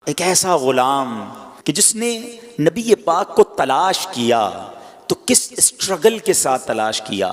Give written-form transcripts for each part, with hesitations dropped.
ایک ایسا غلام کہ جس نے نبی پاک کو تلاش کیا تو کس اسٹرگل کے ساتھ تلاش کیا،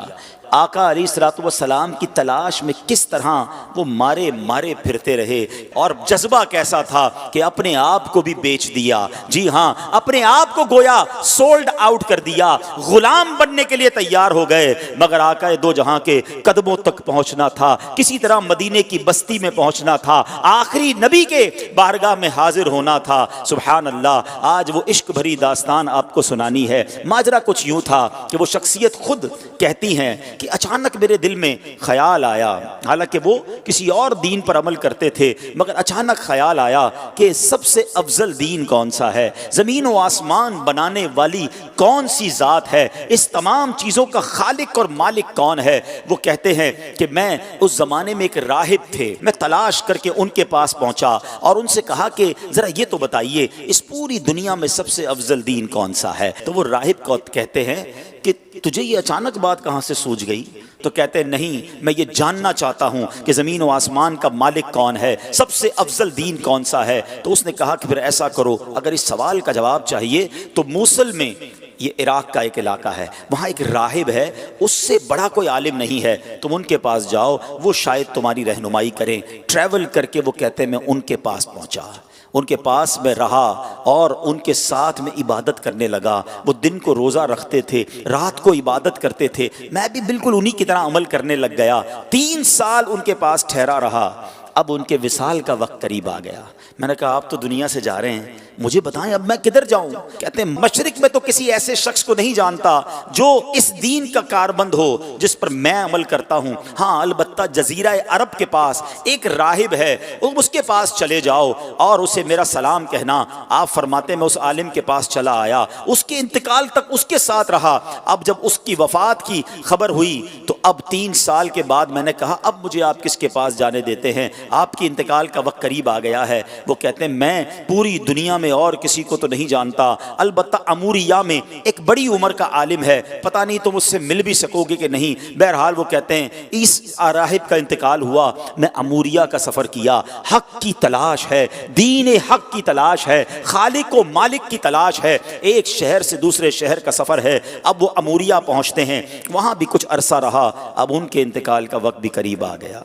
آقا علیہ الصلوۃ والسلام کی تلاش میں کس طرح وہ مارے مارے پھرتے رہے، اور جذبہ کیسا تھا کہ اپنے آپ کو بھی بیچ دیا، جی ہاں اپنے آپ کو گویا سولڈ آؤٹ کر دیا، غلام بننے کے لیے تیار ہو گئے، مگر آقا دو جہاں کے قدموں تک پہنچنا تھا، کسی طرح مدینے کی بستی میں پہنچنا تھا، آخری نبی کے بارگاہ میں حاضر ہونا تھا۔ سبحان اللہ، آج وہ عشق بھری داستان آپ کو سنانی ہے۔ ماجرا کچھ یوں تھا کہ وہ شخصیت خود کہتی ہیں کہ اچانک میرے دل میں خیال آیا، حالانکہ وہ کسی اور دین پر عمل کرتے تھے، مگر اچانک خیال آیا کہ سب سے افضل دین کون سا ہے، زمین و آسمان بنانے والی کون سی ذات ہے، اس تمام چیزوں کا خالق اور مالک کون ہے۔ وہ کہتے ہیں کہ میں اس زمانے میں ایک راہب تھے، میں تلاش کر کے ان کے پاس پہنچا اور ان سے کہا کہ ذرا یہ تو بتائیے اس پوری دنیا میں سب سے افضل دین کون سا ہے۔ تو وہ راہب کو کہتے ہیں کہ تجھے یہ اچانک بات کہاں سے سوجھ گئی؟ تو کہتے ہیں نہیں، میں یہ جاننا چاہتا ہوں کہ زمین و آسمان کا مالک کون ہے، سب سے افضل دین کون سا ہے۔ تو اس نے کہا کہ پھر ایسا کرو، اگر اس سوال کا جواب چاہیے تو موصل میں، یہ عراق کا ایک علاقہ ہے، وہاں ایک راہب ہے، اس سے بڑا کوئی عالم نہیں ہے، تم ان کے پاس جاؤ، وہ شاید تمہاری رہنمائی کریں۔ ٹریول کر کے وہ کہتے ہیں میں ان کے پاس پہنچا، ان کے پاس میں رہا اور ان کے ساتھ میں عبادت کرنے لگا۔ وہ دن کو روزہ رکھتے تھے، رات کو عبادت کرتے تھے، میں بھی بالکل انہی کی طرح عمل کرنے لگ گیا۔ 3 سال ان کے پاس ٹھہرا رہا۔ اب ان کے وصال کا وقت قریب آ گیا۔ میں نے کہا آپ تو دنیا سے جا رہے ہیں، مجھے بتائیں اب میں کدھر جاؤں؟ کہتے ہیں مشرق میں تو کسی ایسے شخص کو نہیں جانتا جو اس دین کا کاربند ہو جس پر میں عمل کرتا ہوں، ہاں البتہ جزیرہ عرب کے پاس ایک راہب ہے، اس کے پاس چلے جاؤ اور اسے میرا سلام کہنا۔ آپ فرماتے میں اس عالم کے پاس چلا آیا، اس کے انتقال تک اس کے ساتھ رہا۔ اب جب اس کی وفات کی خبر ہوئی تو اب 3 سال کے بعد میں نے کہا اب مجھے آپ کس کے پاس جانے دیتے ہیں، آپ کی انتقال کا وقت قریب آ گیا ہے۔ وہ کہتے ہیں میں پوری دنیا میں اور کسی کو تو نہیں جانتا، البتہ اموریہ میں ایک بڑی عمر کا عالم ہے، پتہ نہیں تم اس سے مل بھی سکو گے کہ نہیں۔ بہرحال وہ کہتے ہیں اس راہب کا انتقال ہوا، میں اموریہ کا سفر کیا، حق کی تلاش ہے، دین حق کی تلاش ہے، خالق و مالک کی تلاش ہے، ایک شہر سے دوسرے شہر کا سفر ہے۔ اب وہ اموریہ پہنچتے ہیں، وہاں بھی کچھ عرصہ رہا، اب ان کے انتقال کا وقت بھی قریب آ گیا۔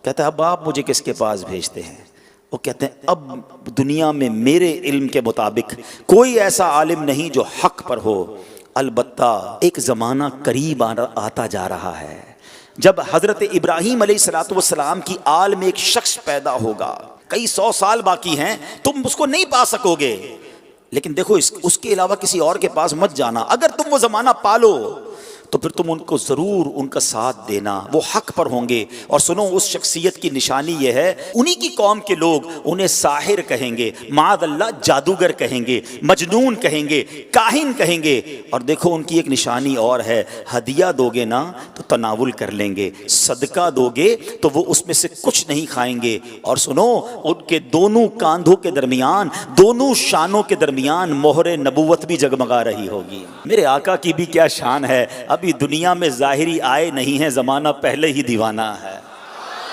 کہتا ہے اب آپ مجھے کس کے پاس بھیجتے ہیں؟ وہ کہتے ہیں اب دنیا میں میرے علم کے مطابق کوئی ایسا عالم نہیں جو حق پر ہو، البتہ ایک زمانہ قریب آتا جا رہا ہے جب حضرت ابراہیم علیہ السلام کی آل میں ایک شخص پیدا ہوگا، کئی 100 سال باقی ہیں، تم اس کو نہیں پا سکو گے، لیکن دیکھو اس کے علاوہ کسی اور کے پاس مت جانا، اگر تم وہ زمانہ پالو تو پھر تم ان کو ضرور ان کا ساتھ دینا، وہ حق پر ہوں گے۔ اور سنو اس شخصیت کی نشانی یہ ہے، انہی کی قوم کے لوگ انہیں ساحر کہیں گے، معاذ اللہ جادوگر کہیں گے، مجنون کہیں گے، کاہن کہیں گے، اور دیکھو ان کی ایک نشانی اور ہے، ہدیہ دو گے نا تو تناول کر لیں گے، صدقہ دو گے تو وہ اس میں سے کچھ نہیں کھائیں گے۔ اور سنو ان کے دونوں کاندھوں کے درمیان، دونوں شانوں کے درمیان مہر نبوت بھی جگمگا رہی ہوگی۔ میرے آقا کی بھی کیا شان ہے، ابھی دنیا میں ظاہری آئے نہیں ہیں، زمانہ پہلے ہی دیوانہ ہے۔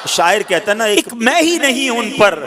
شاعر کہتا ہے نا ایک میں ہی نہیں ان پر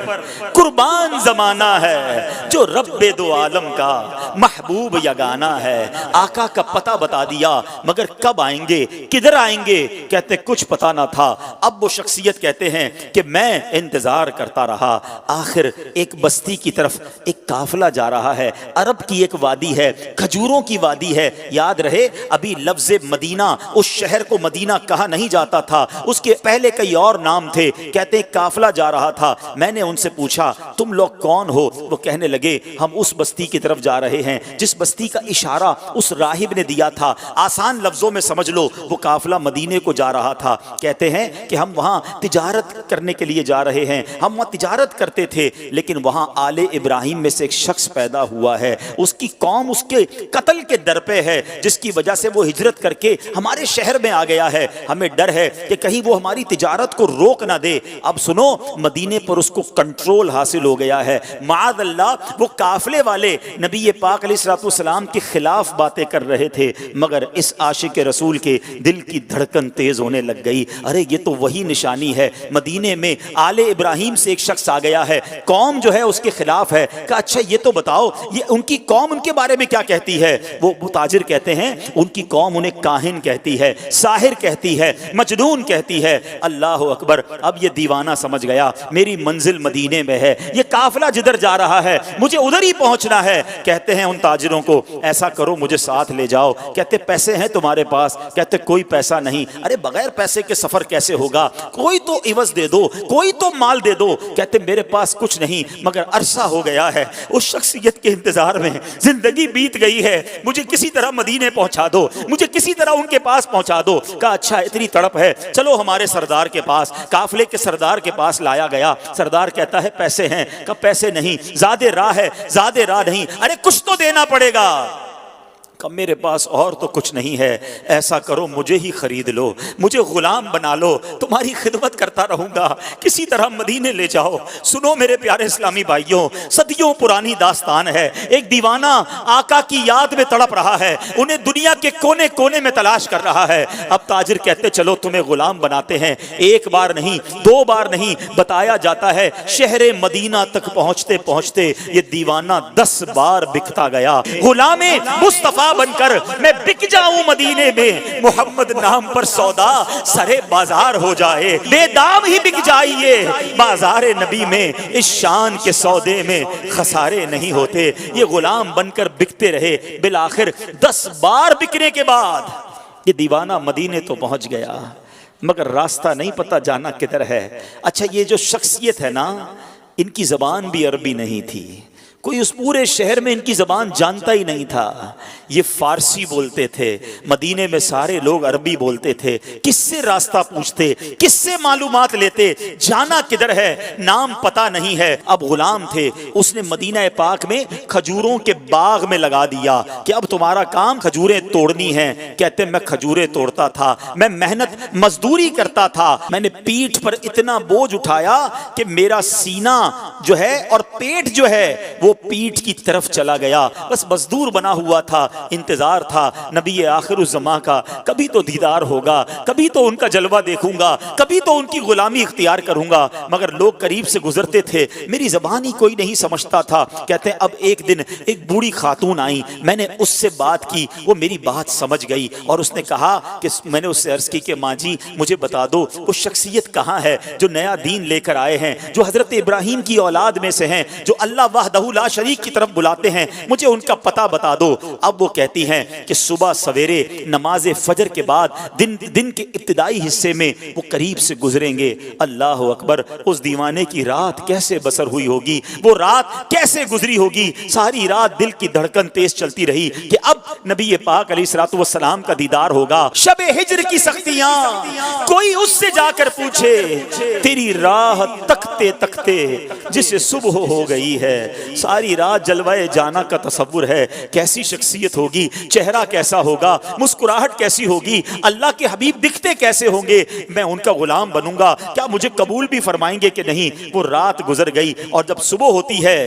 قربان زمانہ ہے، جو رب دو عالم کا محبوب یگانہ ہے۔ آقا کا پتہ بتا دیا، مگر کب آئیں گے، کدھر آئیں گے، کہتے کچھ پتہ نہ تھا۔ اب وہ شخصیت کہتے ہیں کہ میں انتظار کرتا رہا، آخر ایک بستی کی طرف ایک قافلہ جا رہا ہے، عرب کی ایک وادی ہے، کھجوروں کی وادی ہے، یاد رہے ابھی لفظ مدینہ اس شہر کو مدینہ کہا نہیں جاتا تھا، اس کے پہلے کئی اور نام تھے۔ کہتے ہیں قافلہ جا رہا تھا، میں نے ان سے پوچھا تم لوگ کون ہو؟ وہ کہنے لگے ہم اس بستی کی طرف جا رہے ہیں جس بستی کا اشارہ اس راہب نے دیا تھا۔ آسان لفظوں میں سمجھ لو وہ قافلہ مدینے کو جا رہا تھا۔ کہتے ہیں کہ ہم وہاں تجارت کرنے کے لیے جا رہے ہیں، ہم وہاں تجارت کرتے تھے، لیکن وہاں آل ابراہیم میں سے ایک شخص پیدا ہوا ہے، اس کی قوم اس کے قتل کے در پہ ہے، جس کی وجہ سے وہ ہجرت کر کے ہمارے شہر میں آ گیا ہے، ہمیں ڈر ہے کہ کہیں وہ ہماری تجارت کو روک نہ دے۔ اب سنو مدینے پر اس کو کنٹرول حاصل ہو گیا ہے، معاذ اللہ وہ قافلے والے نبی پاک پاک علیہ الصلوۃ والسلام کے خلاف باتیں کر رہے تھے، مگر اس عاشق رسول کے دل کی دھڑکن تیز ہونے لگ گئی۔ ارے یہ تو وہی نشانی ہے، مدینے میں آل ابراہیم سے ایک شخص آ گیا ہے، قوم جو ہے اس کے خلاف ہے۔ کہا اچھا یہ تو بتاؤ یہ ان کی قوم ان کے بارے میں کیا کہتی ہے؟ وہ تاجر کہتے ہیں ان کی قوم انہیں کاہن کہتی ہے، ساحر کہتی ہے، مجنون کہتی ہے۔ اللہ اکبر! اب یہ دیوانہ سمجھ گیا میری منزل مدینے میں ہے، یہ قافلہ جدھر جا رہا ہے مجھے ادھر ہی پہنچنا ہے۔ کہتے ہیں ان تاجروں کو ایسا کرو مجھے ساتھ لے جاؤ۔ کہتے پیسے ہیں تمہارے پاس؟ کہتے کوئی پیسہ نہیں۔ ارے بغیر پیسے کے سفر کیسے ہوگا؟ کوئی تو عوض دے دو، کوئی تو مال دے دو۔ کہتے میرے پاس کچھ نہیں، مگر عرصہ ہو گیا ہے اس شخصیت کے انتظار میں، زندگی بیت گئی ہے، مجھے کسی طرح مدینے پہنچا دو، مجھے کسی طرح ان کے پاس پہنچا دو۔ کہا اچھا اتنی تڑپ ہے چلو ہمارے سردار کے پاس۔ قافلے کے سردار کے پاس لایا گیا۔ سردار کہتا ہے پیسے ہیں؟ کہا پیسے نہیں، زیادہ راہ ہے، زیادہ راہ نہیں۔ ارے کچھ تو دینا پڑے گا۔ کہ میرے پاس اور تو کچھ نہیں ہے، ایسا کرو مجھے ہی خرید لو، مجھے غلام بنا لو، تمہاری خدمت کرتا رہوں گا، کسی طرح مدینے لے جاؤ۔ سنو میرے پیارے اسلامی بھائیوں، صدیوں پرانی داستان ہے۔ ایک دیوانہ آقا کی یاد میں تڑپ رہا ہے، انہیں دنیا کے کونے کونے میں تلاش کر رہا ہے۔ اب تاجر کہتے چلو تمہیں غلام بناتے ہیں۔ ایک بار نہیں، دو بار نہیں، بتایا جاتا ہے شہر مدینہ تک پہنچتے پہنچتے یہ دیوانہ 10 بار بکتا گیا۔ غلام مصطفیٰ بن کر میں بک جاؤں مدینے میں، محمد نام پر سودا سرے بازار ہو جائے، بے دام ہی بک جائیے بازار نبی میں، اس شان کے سودے میں خسارے نہیں ہوتے۔ یہ غلام بن کر بکتے رہے، بالآخر 10 بار بکنے کے بعد یہ دیوانہ مدینے تو پہنچ گیا، مگر راستہ نہیں پتہ جانا کدھر ہے۔ اچھا یہ جو شخصیت ہے نا، ان کی زبان بھی عربی نہیں تھی، کوئی اس پورے شہر میں ان کی زبان جانتا ہی نہیں تھا۔ یہ فارسی بولتے تھے، مدینے میں سارے لوگ عربی بولتے تھے۔ کس سے راستہ پوچھتے، کس سے معلومات لیتے، جانا کدھر ہے، نام پتہ نہیں ہے۔ اب غلام تھے، اس نے مدینہ پاک میں کھجوروں کے باغ میں لگا دیا کہ اب تمہارا کام کھجوریں توڑنی ہیں۔ کہتے میں کھجوریں توڑتا تھا، میں محنت مزدوری کرتا تھا، میں نے پیٹھ پر اتنا بوجھ اٹھایا کہ میرا سینہ جو ہے اور پیٹ جو ہے وہ پیٹھ کی طرف چلا گیا۔ بس مزدور بنا ہوا تھا، انتظار تھا نبی آخر الزماں کا، کبھی تو دیدار ہوگا، کبھی تو ان کا جلوہ دیکھوں گا، کبھی تو ان کی غلامی اختیار کروں گا۔ مگر لوگ قریب سے گزرتے تھے، میری زبان ہی کوئی نہیں سمجھتا تھا۔ کہتے ہیں اب ایک دن ایک بوڑھی خاتون آئی، میں نے اس سے بات کی، وہ میری بات سمجھ گئی اور اس نے کہا کہ میں نے اس سے عرض کی کہ ماں جی مجھے بتا دو وہ شخصیت کہاں ہے جو نیا دین لے کر آئے ہیں، جو حضرت ابراہیم کی اولاد میں سے ہیں، جو اللہ وحدہ لا شریک کی طرف بلاتے ہیں، مجھے ان کا پتہ بتا دو۔ اب وہ کہتی ہیں کہ صبح سویرے نماز فجر کے بعد دن کے ابتدائی حصے میں وہ قریب سے گزریں گے۔ اللہ اکبر! اس دیوانے کی رات کیسے بسر ہوئی ہوگی، وہ رات کیسے گزری ہوگی۔ ساری رات دل کی دھڑکن تیز چلتی رہی کہ اب نبی پاک علیہ الصلوۃ والسلام کا دیدار ہوگا۔ شب ہجر کی سختیاں کوئی اس سے جا کر پوچھے، تیری راہ تکتے تکتے جسے صبح ہو گئی ہے۔ ساری رات جلوہ جانا کا تصور ہے، کیسی شخصیت ہوگی، چہرہ کیسا ہوگا، مسکراہٹ کیسی ہوگی، اللہ کے حبیب دکھتے کیسے ہوں گے، میں ان کا غلام بنوں گا، کیا مجھے قبول بھی فرمائیں گے کہ نہیں۔ وہ رات گزر گئی اور جب صبح ہوتی ہے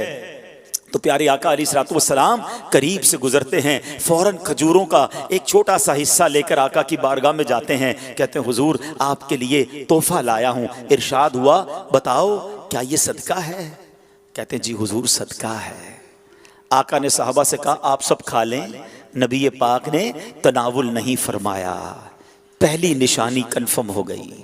تو پیارے آقا علیہ الصلوۃ والسلام قریب سے گزرتے ہیں، فوراً کھجوروں کا ایک چھوٹا سا حصہ لے کر آقا کی بارگاہ میں جاتے ہیں۔ کہتے ہیں حضور آپ کے لیے تحفہ لایا ہوں۔ ارشاد ہوا بتاؤ کیا یہ صدقہ ہے؟ کہتے ہیں جی حضور صدقہ ہے۔ آقا نے صحابہ سے کہا آپ سب کھا لیں، نبی پاک نے تناول نہیں فرمایا۔ پہلی نشانی کنفرم ہو گئی۔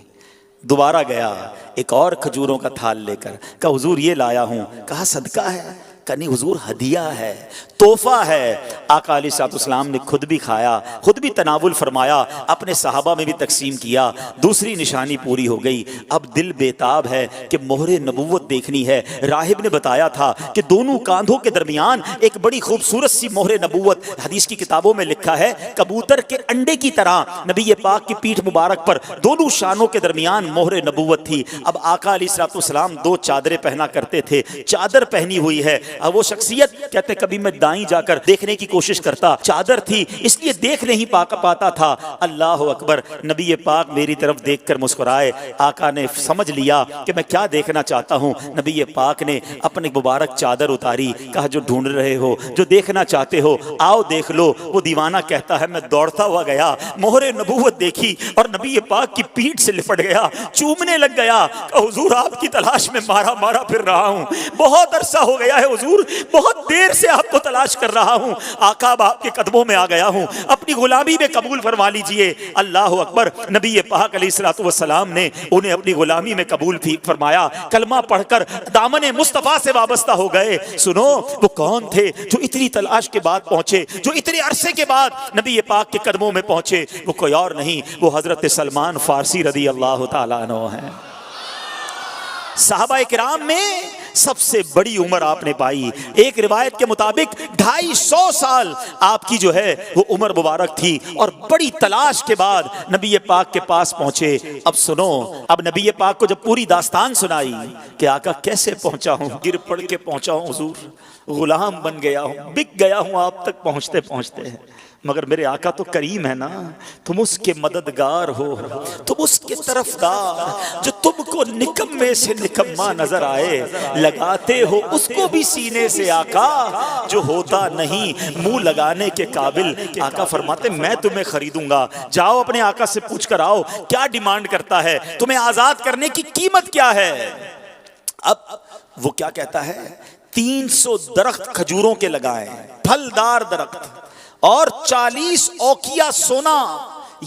دوبارہ گیا ایک اور کھجوروں کا تھال لے کر، کہا حضور یہ لایا ہوں۔ کہا صدقہ ہے؟ کہا نہیں حضور ہدیہ ہے، تحفہ ہے۔ آقا علیہ الصلوۃ والسلام نے خود بھی کھایا، خود بھی تناول فرمایا، اپنے صحابہ میں بھی تقسیم کیا۔ دوسری نشانی پوری ہو گئی۔ اب دل بیتاب ہے کہ مہر نبوت دیکھنی ہے۔ راہب نے بتایا تھا کہ دونوں کاندھوں کے درمیان ایک بڑی خوبصورت سی مہر نبوت، حدیث کی کتابوں میں لکھا ہے کبوتر کے انڈے کی طرح نبی پاک کی پیٹھ مبارک پر دونوں شانوں کے درمیان مہر نبوت تھی۔ اب آقا علیہ الصلوۃ والسلام 2 چادریں پہنا کرتے تھے، چادر پہنی ہوئی ہے، اور وہ شخصیت کہتے کبھی میں دائیں جا کر دیکھنے کی کوشش کرتا، چادر تھی اس لیے دیکھ نہیں پاتا تھا۔ اللہ اکبر، نبی پاک میری طرف دیکھ کر مسکرائے۔ آقا نے سمجھ لیا کہ میں کیا دیکھنا چاہتا ہوں، نبی پاک نے اپنی مبارک چادر اتاری، کہا جو ڈھونڈ رہے ہو، جو دیکھنا چاہتے ہو آؤ دیکھ لو۔ وہ دیوانہ کہتا ہے میں دوڑتا ہوا گیا، مہر نبوت دیکھی اور نبی پاک کی پیٹھ سے لپٹ گیا، چومنے لگ گیا کہ حضور آپ کی تلاش میں مارا پھر رہا ہوں، بہت عرصہ ہو گیا ہے حضور، بہت دیر سے آپ کو تلاش کر رہا ہوں، آقا اب آپ کے قدموں میں آ گیا ہوں، اپنی غلامی میں قبول فرما لیجئے۔ اللہ اکبر، نبی پاک علیہ الصلوۃ والسلام نے انہیں اپنی غلامی میں قبول فرمایا، کلمہ پڑھ کر دامن مصطفیٰ سے وابستہ ہو گئے۔ سنو وہ کون تھے جو اتنی تلاش کے بعد پہنچے، جو اتنے عرصے کے بعد نبی پاک کے قدموں میں پہنچے؟ وہ کوئی اور نہیں، وہ حضرت سلمان فارسی رضی اللہ تعالیٰ عنہ ہیں۔ صحابہ کرام میں سب سے بڑی عمر آپ نے پائی، ایک روایت کے مطابق 250 سال آپ کی جو ہے وہ عمر مبارک تھی، اور بڑی تلاش کے بعد نبی پاک کے پاس پہنچے۔ اب سنو، اب نبی پاک کو جب پوری داستان سنائی کہ آقا کیسے پہنچا ہوں، گر پڑ کے پہنچا ہوں حضور، غلام بن گیا ہوں، بک گیا ہوں آپ تک پہنچتے پہنچتے، مگر میرے آقا تو کریم ہے نا، تم اس کے مددگار ہو، تم اس کے طرفدار، جو تم کو نکمے سے نکما نظر آئے، لگاتے ہو اس کو بھی سینے سے آقا، جو ہوتا نہیں منہ لگانے کے قابل۔ آقا فرماتے میں تمہیں خریدوں گا، جاؤ اپنے آقا سے پوچھ کر آؤ کیا ڈیمانڈ کرتا ہے، تمہیں آزاد کرنے کی قیمت کیا ہے۔ اب وہ کیا کہتا ہے، 300 درخت کھجوروں کے لگائیں، پھلدار درخت، اور 40 اوقیہ سونا،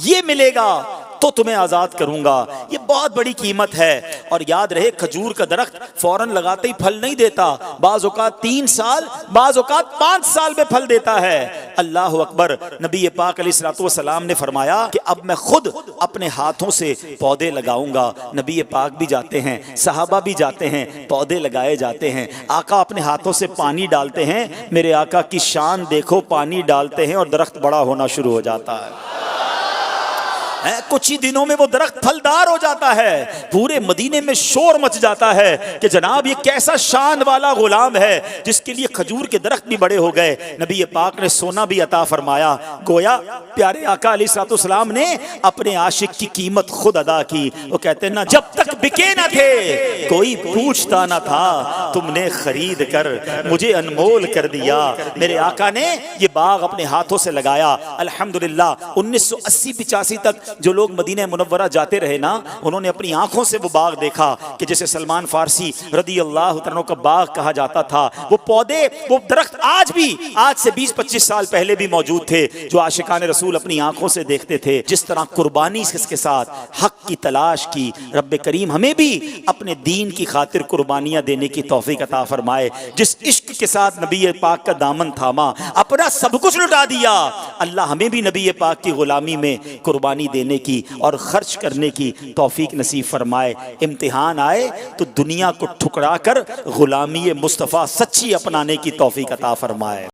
یہ ملے گا تو تمہیں آزاد کروں گا۔ یہ بہت بڑی قیمت ہے، اور یاد رہے کھجور کا درخت فوراً لگاتے ہی پھل نہیں دیتا، بعض اوقات 3 سال، بعض اوقات 5 سال میں پھل دیتا ہے۔ اللہ اکبر، نبی پاک علیہ الصلوۃ والسلام نے فرمایا کہ اب میں خود اپنے ہاتھوں سے پودے لگاؤں گا۔ نبی پاک بھی جاتے ہیں، صحابہ بھی جاتے ہیں، پودے لگائے جاتے ہیں، آقا اپنے ہاتھوں سے پانی ڈالتے ہیں، میرے آقا کی شان دیکھو، پانی ڈالتے ہیں اور درخت بڑا ہونا شروع ہو جاتا ہے۔ کچھ ہی دنوں میں وہ درخت پھلدار ہو جاتا ہے، پورے مدینے میں شور مچ جاتا ہے کہ جناب یہ کیسا شان والا غلام ہے جس کے لیے کھجور کے درخت بھی بڑے ہو گئے۔ نبی پاک نے سونا بھی عطا فرمایا، گویا پیارے آقا علیہ الصلوۃ والسلام نے اپنے عاشق کی قیمت خود ادا کی۔ وہ کہتے ہیں نا، جب تک بکے نہ تھے کوئی پوچھتا نہ تھا، تم نے خرید کر مجھے انمول کر دیا۔ میرے آقا نے یہ باغ اپنے ہاتھوں سے لگایا، الحمدللہ 1980-85 تک جو لوگ مدینہ منورہ جاتے رہے نا، انہوں نے اپنی آنکھوں سے وہ باغ دیکھا کہ جسے سلمان فارسی رضی اللہ عنہ کا باغ کہا جاتا تھا۔ وہ پودے، وہ درخت آج بھی، آج سے 20-25 سال پہلے بھی موجود تھے، جو عاشقان رسول اپنی آنکھوں سے دیکھتے تھے۔ جس طرح قربانی کے ساتھ حق کی تلاش کی، رب کریم ہمیں بھی اپنے دین کی خاطر قربانیاں دینے کی توفیق عطا فرمائے۔ جس عشق کے ساتھ نبی پاک کا دامن تھاما، اپنا سب کچھ لٹا دیا، اللہ ہمیں بھی نبی پاک کی غلامی میں قربانی دینے کی اور خرچ کرنے کی توفیق نصیب فرمائے۔ امتحان آئے تو دنیا کو ٹھکرا کر غلامی مصطفیٰ سچی اپنانے کی توفیق عطا فرمائے۔